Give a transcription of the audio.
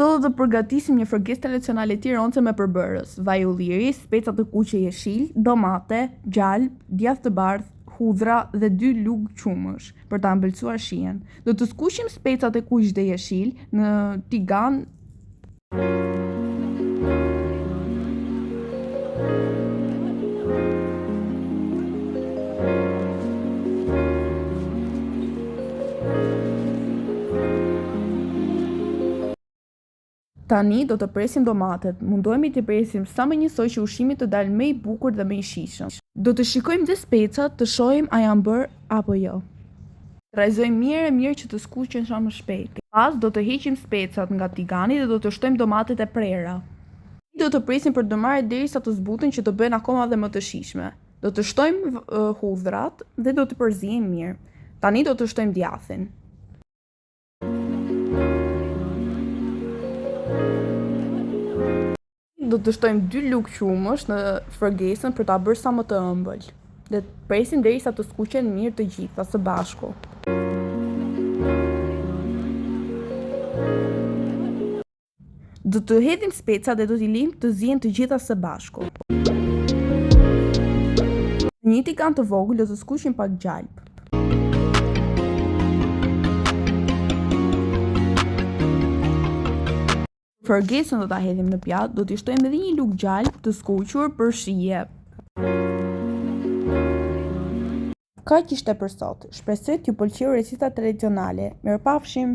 Sot do të përgatisim një fërgesë tradicionale tironce me përbërës, vaj ulliri, speca të kuqe jeshil, domate, gjalp, djath të bardh, hudhra dhe 2 lugë qumësh për ta ëmbëlsuar shijen. Do të skuqim specat e kuq dhe jeshil në tigan. Tani do të presim domatet. Mundohemi të presim sa më njësoj që ushqimi të dalë më i bukur dhe më i shijshëm. Do të shikojmë dhe specat të shohim a janë bërë apo jo. Rrezojmë mirë që të skuqen sa më shpejt. Pas do të heqim specat nga tigani dhe do të shtojmë domatet e prera. Do të presim për të marrë derisa të zbuten që të bëhen akoma dhe më të shijshme. Do të shtojmë hudhrat dhe do të përzijmë mirë. Tani do të shtojmë djathin. Do të shtojmë 2 lugë qumësh në fërgesën për ta bërë sa më të ëmbël. Dhe presim derisa të skuqen mirë të gjitha së bashku. Do të hedhim specat dhe do t'i lejmë të zihen të gjitha së bashku. Në një tigan të vogël do të skuqim pak gjalp. Fërgesën do ta hedhim në pjatë, do t'i shtojmë edhe 1 lugë gjalp të skuqur për shije. Kaq ishte për sot. Shpresoj t'ju pëlqeu receta tradicionale. Mirupafshim!